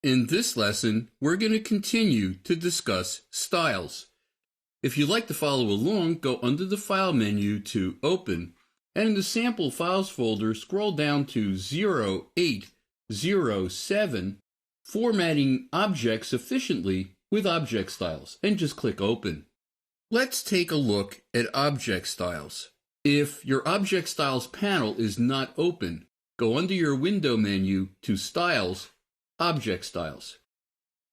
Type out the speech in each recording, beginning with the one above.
In this lesson, we're going to continue to discuss styles. If you'd like to follow along, go under the File menu to Open, and in the Sample Files folder, scroll down to 0807, Formatting Objects Efficiently with Object Styles, and just click Open. Let's take a look at Object Styles. If your Object Styles panel is not open, go under your Window menu to Styles, Object Styles.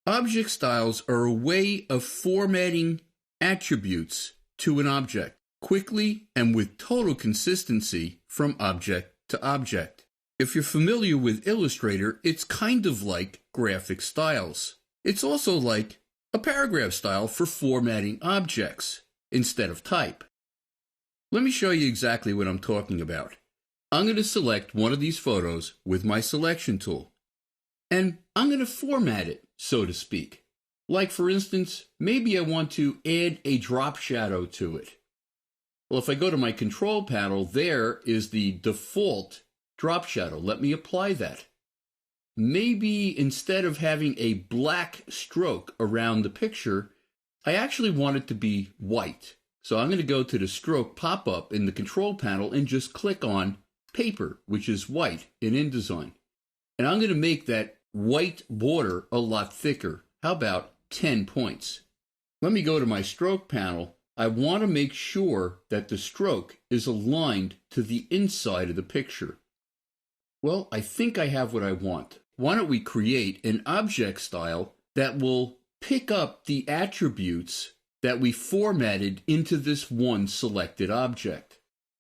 Object styles are a way of formatting attributes to an object quickly and with total consistency from object to object. If you're familiar with Illustrator, it's kind of like graphic styles. It's also like a paragraph style for formatting objects instead of type. Let me show you exactly what I'm talking about. I'm going to select one of these photos with my selection tool, and I'm going to format it, so to speak. Like, for instance, maybe I want to add a drop shadow to it. Well, if I go to my control panel, there is the default drop shadow. Let me apply that. Maybe instead of having a black stroke around the picture, I actually want it to be white. So I'm going to go to the stroke pop-up in the control panel and just click on Paper, which is white in InDesign. And I'm going to make that white border a lot thicker. How about 10 points? Let me go to my stroke panel. I want to make sure that the stroke is aligned to the inside of the picture. Well, I think I have what I want. Why don't we create an object style that will pick up the attributes that we formatted into this one selected object?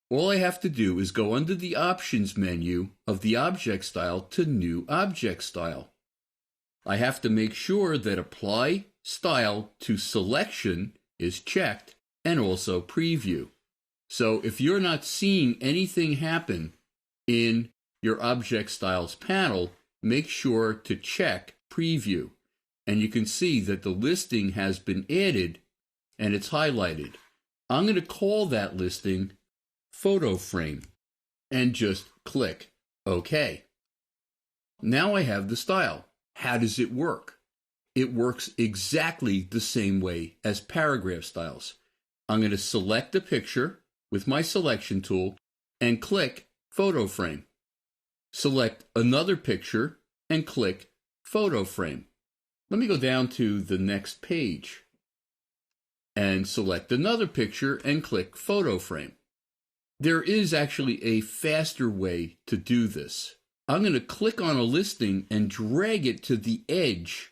All I have to do is go under the Options menu of the object style to New Object Style. I have to make sure that Apply Style to Selection is checked and also Preview. So if you're not seeing anything happen in your Object Styles panel, make sure to check Preview. And you can see that the listing has been added and it's highlighted. I'm going to call that listing Photo Frame and just click OK. Now I have the style. How does it work? It works exactly the same way as paragraph styles. I'm going to select a picture with my selection tool and click Photo Frame. Select another picture and click Photo Frame. Let me go down to the next page and select another picture and click Photo Frame. There is actually a faster way to do this. I'm going to click on a listing and drag it to the edge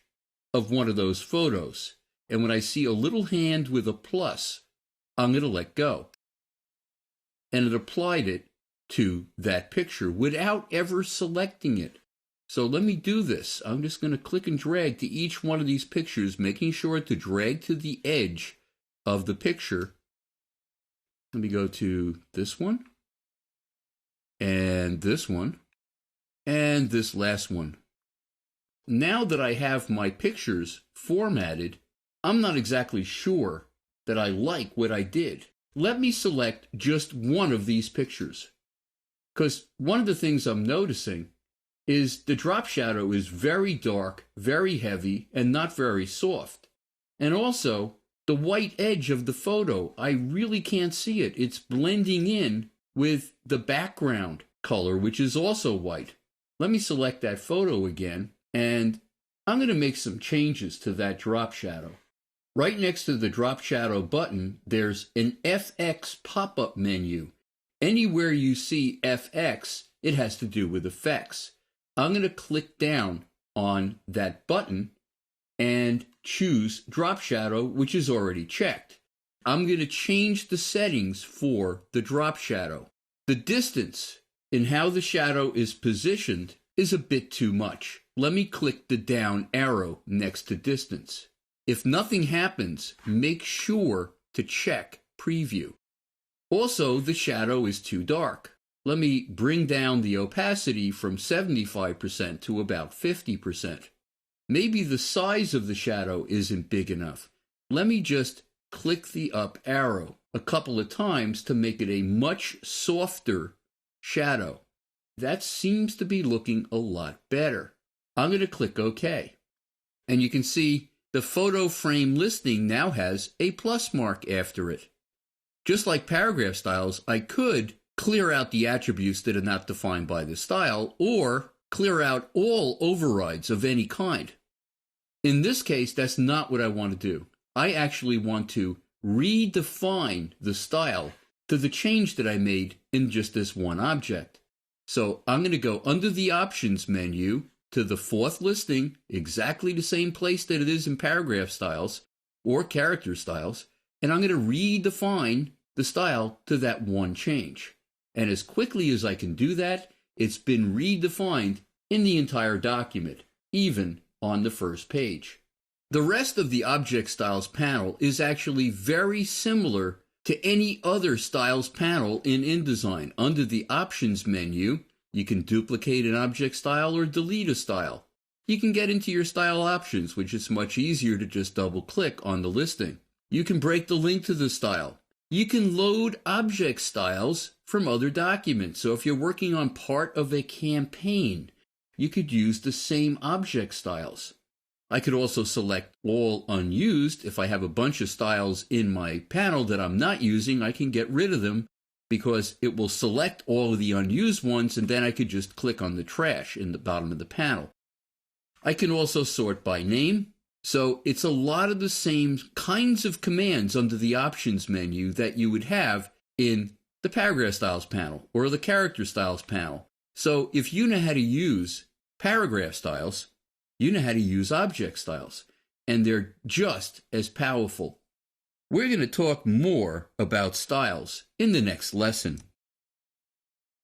of one of those photos. And when I see a little hand with a plus, I'm going to let go. And it applied it to that picture without ever selecting it. So let me do this. I'm just going to click and drag to each one of these pictures, making sure to drag to the edge of the picture. Let me go to this one, and this one, and this last one. Now that I have my pictures formatted, I'm not exactly sure that I like what I did. Let me select just one of these pictures, because one of the things I'm noticing is the drop shadow is very dark, very heavy, and not very soft. And also, the white edge of the photo, I really can't see it. It's blending in with the background color, which is also white. Let me select that photo again, and I'm going to make some changes to that drop shadow. Right next to the drop shadow button, there's an FX pop-up menu. Anywhere you see FX, it has to do with effects. I'm going to click down on that button and choose drop shadow, which is already checked. I'm going to change the settings for the drop shadow. The distance in how the shadow is positioned is a bit too much. Let me click the down arrow next to distance. If nothing happens, make sure to check Preview. Also, the shadow is too dark. Let me bring down the opacity from 75% to about 50%. Maybe the size of the shadow isn't big enough. Let me just click the up arrow a couple of times to make it a much softer shadow. That seems to be looking a lot better. I'm going to click OK. And you can see the photo frame listing now has a plus mark after it. Just like paragraph styles, I could clear out the attributes that are not defined by the style, or clear out all overrides of any kind. In this case, that's not what I want to do. I actually want to redefine the style to the change that I made in just this one object. So I'm going to go under the Options menu to the fourth listing, exactly the same place that it is in paragraph styles or character styles, and I'm going to redefine the style to that one change. And as quickly as I can do that, it's been redefined in the entire document, even on the first page. The rest of the Object Styles panel is actually very similar to any other styles panel in InDesign. Under the Options menu, you can duplicate an object style or delete a style. You can get into your style options, which is much easier to just double-click on the listing. You can break the link to the style. You can load object styles from other documents. So if you're working on part of a campaign, you could use the same object styles. I could also select all unused. If I have a bunch of styles in my panel that I'm not using, I can get rid of them because it will select all of the unused ones, and then I could just click on the trash in the bottom of the panel. I can also sort by name. So it's a lot of the same kinds of commands under the Options menu that you would have in the Paragraph Styles panel or the Character Styles panel. So if you know how to use paragraph styles, you know how to use object styles, and they're just as powerful. We're going to talk more about styles in the next lesson.